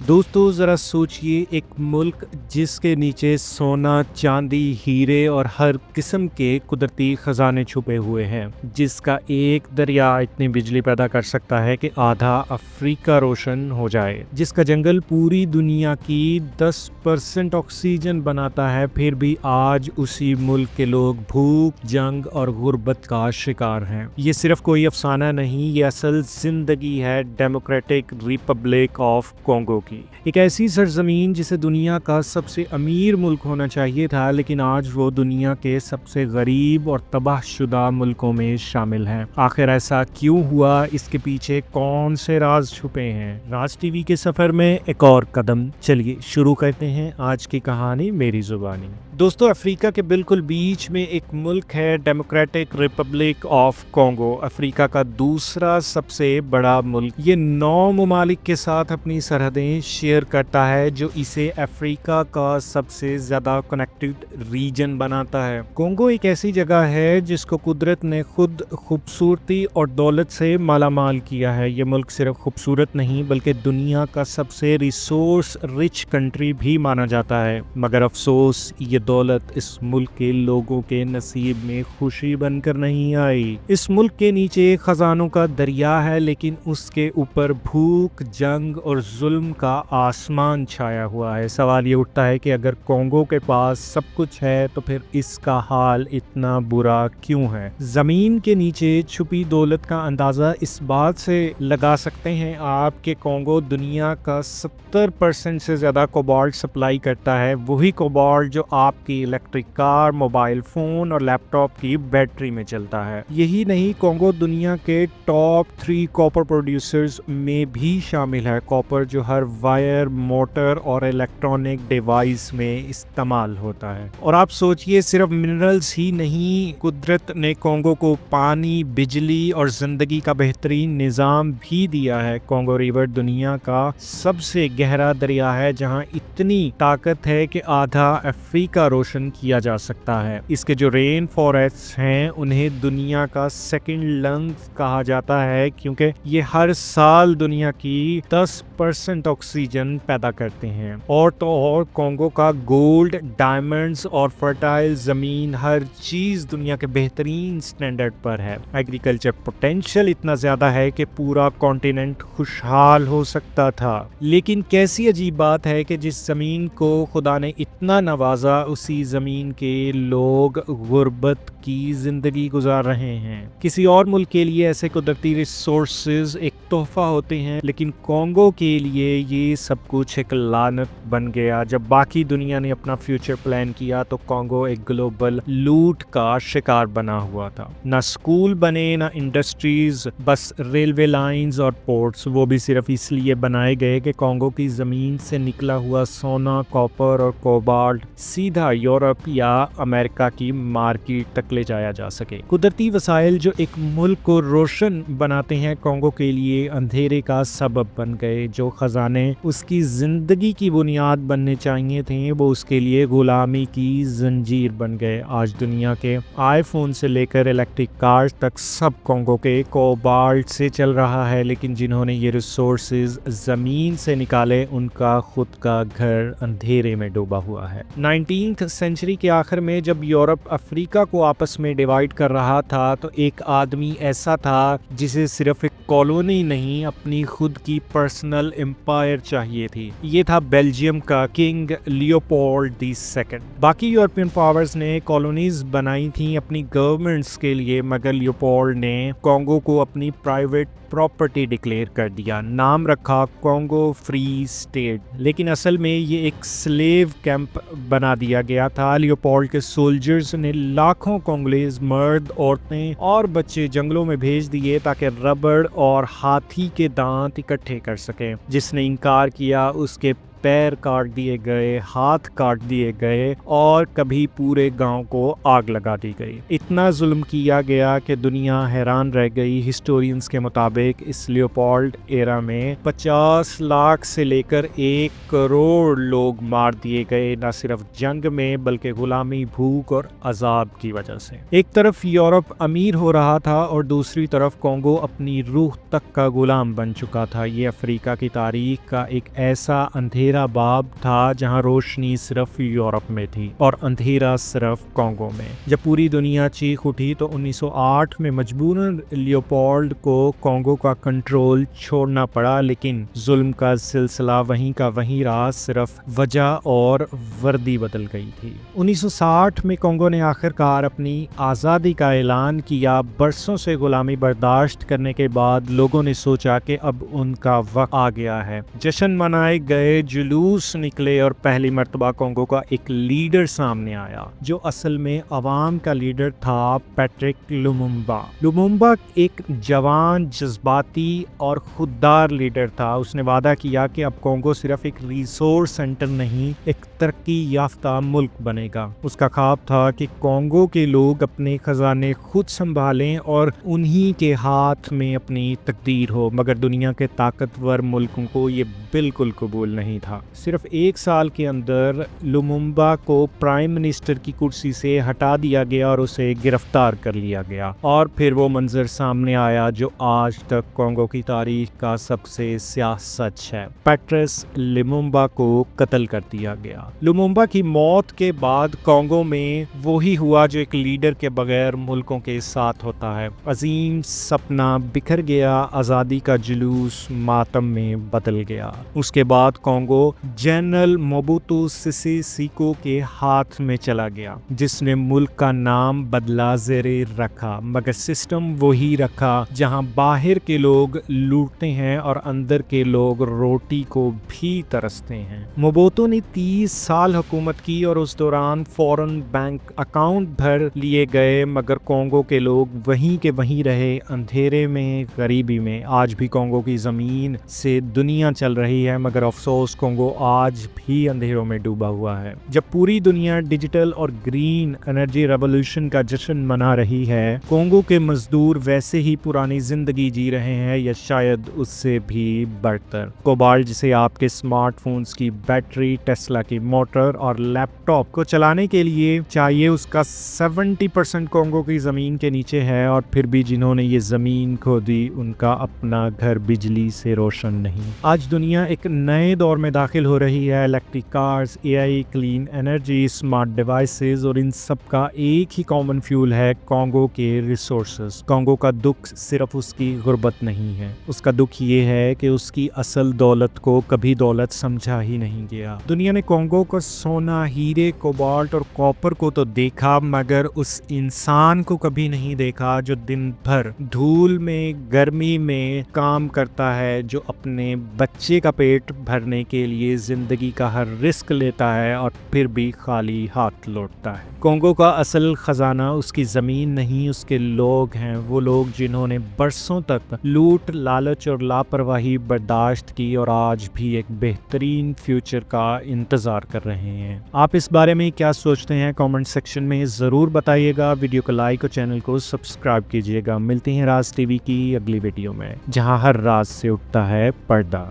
दोस्तों ज़रा सोचिए, एक मुल्क जिसके नीचे सोना, चांदी, हीरे और हर किस्म के कुदरती ख़जाने छुपे हुए हैं, जिसका एक दरिया इतनी बिजली पैदा कर सकता है कि आधा अफ्रीका रोशन हो जाए, जिसका जंगल पूरी दुनिया की 10% ऑक्सीजन बनाता है, फिर भी आज उसी मुल्क के लोग भूख, जंग और गुर्बत का शिकार हैं। ये सिर्फ कोई अफसाना नहीं, ये असल जिंदगी है डेमोक्रेटिक रिपब्लिक ऑफ कॉन्गो की। एक ऐसी सरजमीन जिसे दुनिया का सबसे अमीर मुल्क होना चाहिए था, लेकिन आज वो दुनिया के सबसे गरीब और तबाहशुदा मुल्कों में शामिल है। आखिर ऐसा क्यों हुआ? इसके पीछे कौन से राज छुपे हैं? राज टीवी के सफर में एक और कदम। चलिए शुरू करते हैं आज की कहानी मेरी जुबानी। दोस्तों, अफ्रीका के बिल्कुल बीच में एक मुल्क है, democratic Republic of Congo, Africa का दूसरा सबसे बड़ा मुल्क। ये 9 ममालिक के साथ अपनी सरहदें शेयर करता है, जो इसे अफ्रीका का सबसे ज्यादा कनेक्टेड रीजन बनाता है। कॉन्गो एक ऐसी जगह है जिसको कुदरत ने खुद खूबसूरती और दौलत से मालामाल किया है। ये मुल्क सिर्फ खूबसूरत नहीं बल्कि दुनिया का सबसे रिसोर्स रिच कंट्री भी माना जाता है, मगर अफसोस ये दौलत इस मुल्क के लोगों के नसीब में खुशी बनकर नहीं आई। इस मुल्क के नीचे खजानों का दरिया है, लेकिन उसके ऊपर भूख, जंग और जुल्म का आसमान छाया हुआ है। सवाल ये उठता है कि अगर कॉन्गो के पास सब कुछ है तो फिर इसका हाल इतना बुरा क्यों है? जमीन के नीचे छुपी दौलत का अंदाजा इस बात से लगा सकते हैं आप कि कॉन्गो दुनिया का 70% से ज्यादा कोबाल्ट सप्लाई करता है। वही कोबाल्ट जो आपकी इलेक्ट्रिक कार, मोबाइल फोन और लैपटॉप की बैटरी में चलता है। यही नहीं, कॉन्गो दुनिया के टॉप 3 कॉपर प्रोड्यूसर्स में भी शामिल है। कॉपर जो हर वायर, मोटर और इलेक्ट्रॉनिक डिवाइस में इस्तेमाल होता है। और आप सोचिए, सिर्फ मिनरल्स ही नहीं, कुदरत ने कॉन्गो को पानी, बिजली और जिंदगी का बेहतरीन निजाम भी दिया है। कॉन्गो रिवर दुनिया का सबसे गहरा दरिया है, जहां इतनी ताकत है कि आधा अफ्रीका रोशन किया जा सकता है। इसके जो रेन फॉरेस्ट हैं उन्हें दुनिया का सेकंड लंग्स कहा जाता है, क्योंकि ये हर साल दुनिया की 10% ऑक्सीजन पैदा करते हैं। और तो और कॉन्गो का गोल्ड, डायमंड्स और फर्टाइल जमीन, हर चीज दुनिया के बेहतरीन स्टैंडर्ड पर है। एग्रीकल्चर पोटेंशियल इतना ज्यादा है कि पूरा कॉन्टिनेंट खुशहाल हो सकता था। लेकिन कैसी अजीब बात है कि जिस जमीन को खुदा ने इतना नवाजा, उसी जमीन के लोग गुर्बत की जिंदगी गुजार रहे हैं। किसी और मुल्क के लिए ऐसे कुदरती रिसोर्सेज एक तोहफा होते हैं, लेकिन कॉन्गो के लिए ये सब कुछ एक लानत बन गया। जब बाकी दुनिया ने अपना फ्यूचर प्लान किया तो कॉन्गो एक ग्लोबल लूट का शिकार बना हुआ था। ना स्कूल बने, ना इंडस्ट्रीज, बस रेलवे लाइंस और पोर्ट्स, वो भी सिर्फ इसलिए बनाए गए कि कॉन्गो की जमीन से निकला हुआ सोना, कॉपर और कोबाल्ट सीधा यूरोप या अमेरिका की मार्केट तक ले जाया जा सके। कुदरती वसाइल जो एक मुल्क को रोशन बनाते हैं, कॉन्गो के लिए अंधेरे का सबब बन गए। जो खजाने उसकी जिंदगी की बुनियाद बनने चाहिए थे, वो उसके लिए गुलामी की जंजीर बन गए। आज दुनिया के आईफोन से लेकर इलेक्ट्रिक कार्स तक सब कॉन्गो के कोबाल्ट से चल रहा है, लेकिन जिन्होंने ये रिसोर्सेज जमीन से निकाले, उनका खुद का घर अंधेरे में डूबा हुआ है। 19th सेंचुरी के आखिर में जब यूरोप अफ्रीका को आपस में डिवाइड कर रहा था, तो एक आदमी ऐसा था जिसे सिर्फ एक कॉलोनी नहीं, अपनी खुद की पर्सनल एम्पायर चाहिए थी। ये था बेल्जियम का किंग लियोपोल्ड II। बाकी यूरोपियन पावर्स ने कॉलोनीज बनाई थी अपनी गवर्नमेंट्स के लिए, मगर लियोपोल्ड ने कॉन्गो को अपनी प्राइवेट प्रॉपर्टी डिक्लेयर कर दिया। नाम रखा कॉन्गो फ्री स्टेट, लेकिन असल में ये एक स्लेव कैंप बना दिया गया था। लियोपोल्ड के सोल्जर्स ने लाखों कॉन्गोलीज मर्द, औरतें और बच्चे जंगलों में भेज दिए ताकि रबड़ और हाथी के दांत इकट्ठे कर सके। जिसने इनकार किया उसके پیر کاٹ دیے گئے، ہاتھ کاٹ دیے گئے اور کبھی پورے گاؤں کو آگ لگا دی گئی۔ اتنا ظلم کیا گیا کہ دنیا حیران رہ گئی۔ ہسٹورینز کے مطابق اس لیوپولڈ ایرا میں 50 لاکھ سے لے کر 1 کروڑ لوگ مار دیے گئے، نہ صرف جنگ میں بلکہ غلامی، بھوک اور عذاب کی وجہ سے۔ ایک طرف یورپ امیر ہو رہا تھا اور دوسری طرف کانگو اپنی روح تک کا غلام بن چکا تھا۔ یہ افریقہ کی تاریخ کا ایک ایسا اندھیرا باب تھا جہاں روشنی صرف یورپ میں تھی اور اندھیرا صرف کانگو میں۔ جب پوری دنیا چیخ اٹھی تو 1908 میں مجبوراً لیوپولڈ کو کانگو کا کنٹرول چھوڑنا پڑا، لیکن ظلم کا سلسلہ وہیں کا وہیں رہا، صرف وجہ اور وردی بدل گئی تھی۔ 1960 میں کانگو نے آخرکار اپنی آزادی کا اعلان کیا۔ برسوں سے غلامی برداشت کرنے کے بعد لوگوں نے سوچا کہ اب ان کا وقت آ گیا ہے۔ جشن منائے گئے، جلوس نکلے اور پہلی مرتبہ کانگو کا ایک لیڈر سامنے آیا جو اصل میں عوام کا لیڈر تھا، پیٹرک لومومبا۔ لومومبا ایک جوان، جذباتی اور خوددار لیڈر تھا۔ اس نے وعدہ کیا کہ اب کانگو صرف ایک ریسورس سینٹر نہیں، ایک ترقی یافتہ ملک بنے گا۔ اس کا خواب تھا کہ کانگو کے لوگ اپنے خزانے خود سنبھالیں اور انہی کے ہاتھ میں اپنی تقدیر ہو، مگر دنیا کے طاقتور ملکوں کو یہ بالکل قبول نہیں تھا۔ صرف 1 سال کے اندر لومومبا کو پرائم منسٹر کی کرسی سے ہٹا دیا گیا اور اسے گرفتار کر لیا گیا، اور پھر وہ منظر سامنے آیا جو آج تک کانگو کی تاریخ کا سب سے سیاہ سچ ہے۔ پیٹرس لومومبا کو قتل کر دیا گیا۔ لومومبا کی موت کے بعد کانگو میں وہی ہوا جو ایک لیڈر کے بغیر ملکوں کے ساتھ ہوتا ہے۔ عظیم سپنا بکھر گیا، آزادی کا جلوس ماتم میں بدل گیا۔ اس کے بعد کانگو جنرل موبوتو سیسے سیکو کے ہاتھ میں چلا گیا، جس نے ملک کا نام بدلا، زیر رکھا، مگر سسٹم وہی رکھا جہاں باہر کے لوگ لوٹتے ہیں اور اندر کے لوگ روٹی کو بھی ترستے ہیں۔ موبوتو نے 30 سال حکومت کی اور اس دوران فورن بینک اکاؤنٹ بھر لیے گئے، مگر کانگو کے لوگ وہیں کے وہیں رہے، اندھیرے میں، غریبی میں۔ آج بھی کانگو کی زمین سے دنیا چل رہی ہے، مگر افسوس کانگو آج بھی اندھیروں میں ڈوبا ہوا ہے۔ جب پوری دنیا ڈیجیٹل اور گرین انرجی ریولوشن کا جشن منا رہی ہے، کانگو کے مزدور ویسے ہی پرانی زندگی جی رہے ہیں یا شاید اس سے بھی بڑھتر۔ کوبالٹ، جسے آپ کے سمارٹ فونز کی بیٹری، ٹیسلا کی موٹر اور لیپ ٹاپ کو چلانے کے لیے چاہیے، اس کا 70% کانگو کی زمین کے نیچے ہے، اور پھر بھی جنہوں نے یہ زمین کھودی ان کا اپنا گھر بجلی سے روشن نہیں۔ آج دنیا ایک نئے دور میں داخل ہو رہی ہے۔ Electric cars, AI، clean energy, smart devices, اور ان سب کا ایک ہی کامن فیول ہے، کانگو کے ریسورسز۔ کانگو کا دکھ صرف اس کی غربت نہیں ہے، اس کا دکھ یہ ہے کہ اس کی اصل دولت کو کبھی دولت سمجھا ہی نہیں گیا۔ دنیا نے کانگو کو سونا، ہیرے، کوبالٹ اور کاپر کو تو دیکھا، مگر اس انسان کو کبھی نہیں دیکھا جو دن بھر دھول میں، گرمی میں کام کرتا ہے، جو اپنے بچے کا پیٹ بھرنے کے لیے زندگی کا ہر رسک لیتا ہے اور پھر بھی خالی ہاتھ لوٹتا ہے۔ کانگو کا اصل خزانہ اس کی زمین نہیں، اس کے لوگ ہیں، وہ لوگ جنہوں نے برسوں تک لوٹ، لالچ اور لاپرواہی برداشت کی اور آج بھی ایک بہترین فیوچر کا انتظار کر رہے ہیں۔ آپ اس بارے میں کیا سوچتے ہیں؟ کامنٹ سیکشن میں ضرور بتائیے گا۔ ویڈیو کو لائک اور چینل کو سبسکرائب کیجیے گا۔ ملتے ہیں راز ٹی وی کی اگلی ویڈیو میں، جہاں ہر راز سے اٹھتا ہے پردہ۔